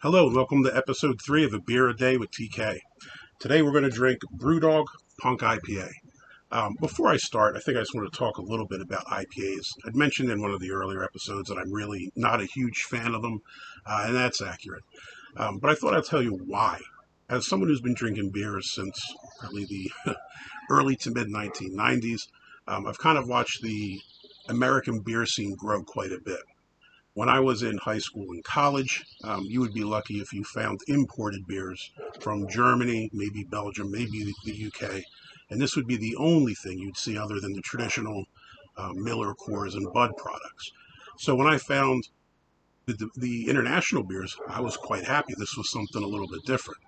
Hello, and welcome to episode 3 of A Beer a Day with TK. Today we're going to drink Brewdog Punk IPA. Before I start, I think I just want to talk a little bit about IPAs. I'd mentioned in one of the earlier episodes that I'm really not a huge fan of them, and that's accurate. But I thought I'd tell you why. As someone who's been drinking beers since probably the early to mid 1990s, I've kind of watched the American beer scene grow quite a bit. When I was in high school and college, you would be lucky if you found imported beers from Germany, maybe Belgium, maybe the UK, and this would be the only thing you'd see other than the traditional Miller, Coors, and Bud products. So when I found the international beers, I was quite happy. This was something a little bit different.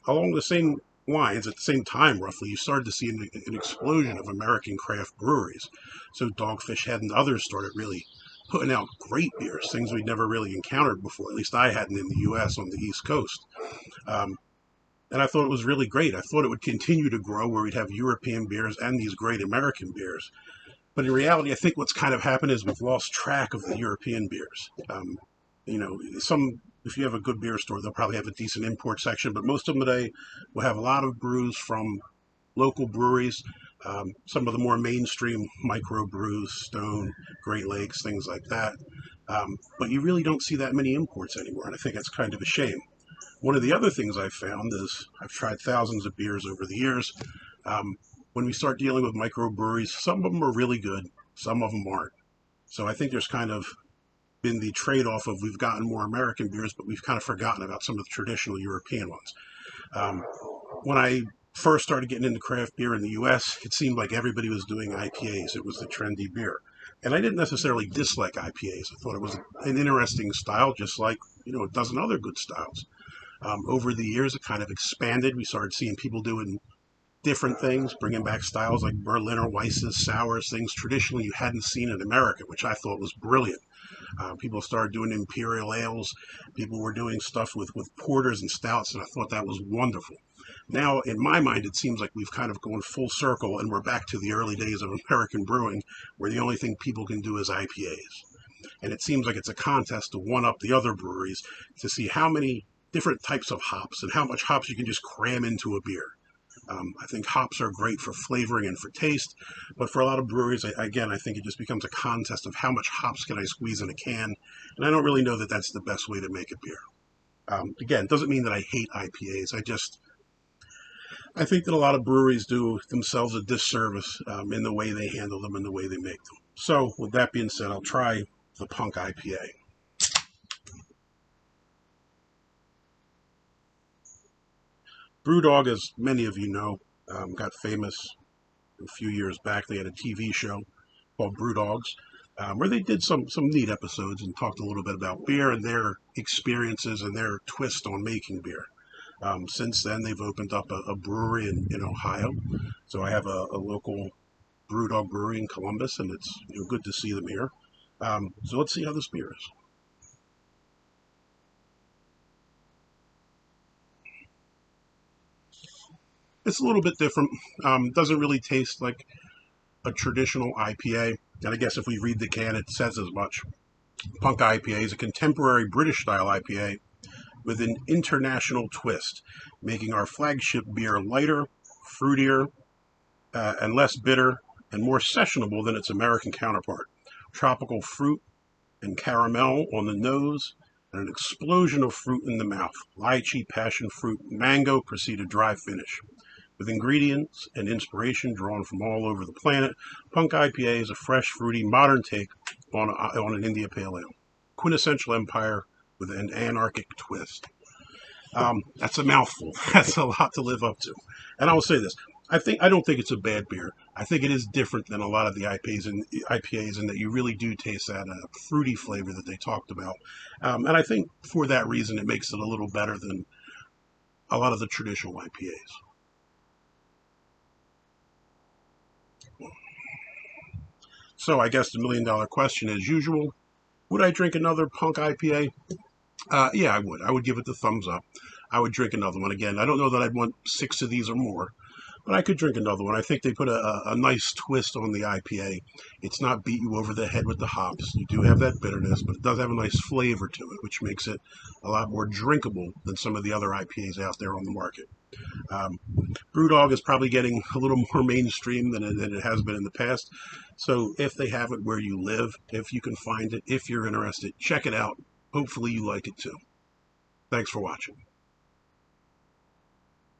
Along the same lines, at the same time, roughly, you started to see an explosion of American craft breweries. So Dogfish Head and others started really putting out great beers, things we'd never really encountered before. At least I hadn't in the U.S. on the East Coast. And I thought it was really great. I thought it would continue to grow where we'd have European beers and these great American beers. But in reality, I think what's kind of happened is we've lost track of the European beers. If you have a good beer store, they'll probably have a decent import section, but most of them today will have a lot of brews from local breweries. Some of the more mainstream micro brews, Stone, Great Lakes, things like that. But you really don't see that many imports anymore, and I think that's kind of a shame. One of the other things I've found is I've tried thousands of beers over the years. When we start dealing with microbreweries, some of them are really good, some of them aren't. So I think there's kind of been the trade-off of we've gotten more American beers, but we've kind of forgotten about some of the traditional European ones. When I first started getting into craft beer in the U.S., it seemed like everybody was doing IPAs. It was the trendy beer. And I didn't necessarily dislike IPAs. I thought it was an interesting style, just like, a dozen other good styles. Over the years, it kind of expanded. We started seeing people doing different things, bringing back styles like Berliner Weisses, sours, things traditionally you hadn't seen in America, which I thought was brilliant. People started doing imperial ales. People were doing stuff with porters and stouts, and I thought that was wonderful. Now, in my mind, it seems like we've kind of gone full circle, and we're back to the early days of American brewing, where the only thing people can do is IPAs. And it seems like it's a contest to one-up the other breweries to see how many different types of hops and how much hops you can just cram into a beer. I think hops are great for flavoring and for taste, but for a lot of breweries, I think it just becomes a contest of how much hops can I squeeze in a can, and I don't really know that that's the best way to make a beer. Again, it doesn't mean that I hate IPAs. I think that a lot of breweries do themselves a disservice in the way they handle them and the way they make them. So, with that being said, I'll try the Punk IPA. Brewdog, as many of you know, got famous a few years back. They had a TV show called Brewdogs, where they did some neat episodes and talked a little bit about beer and their experiences and their twist on making beer. Since then, they've opened up a brewery in Ohio. So I have a local Brewdog brewery in Columbus, and it's good to see them here. So let's see how this beer is. It's a little bit different. Doesn't really taste like a traditional IPA. And I guess if we read the can, it says as much. Punk IPA is a contemporary British-style IPA with an international twist, making our flagship beer lighter, fruitier, and less bitter, and more sessionable than its American counterpart. Tropical fruit and caramel on the nose, and an explosion of fruit in the mouth. Lychee, passion fruit, mango proceed a dry finish. With ingredients and inspiration drawn from all over the planet, Punk IPA is a fresh, fruity, modern take on an India Pale Ale. Quintessential empire with an anarchic twist. That's a mouthful. That's a lot to live up to. And I will say this. I don't think it's a bad beer. I think it is different than a lot of the IPAs in that you really do taste that fruity flavor that they talked about. And I think for that reason, it makes it a little better than a lot of the traditional IPAs. So I guess the $1 million question, as usual, would I drink another Punk IPA? Yeah, I would. I would give it the thumbs up. I would drink another one again. I don't know that I'd want 6 of these or more, But I could drink another one. I think they put a nice twist on the IPA. It's not beat you over the head with the hops. You do have that bitterness, but it does have a nice flavor to it, which makes it a lot more drinkable than some of the other IPAs out there on the market. Um, Brewdog is probably getting a little more mainstream than it has been in the past. So if they have it where you live, if you can find it, if you're interested, check it out. Hopefully you like it too. Thanks for watching.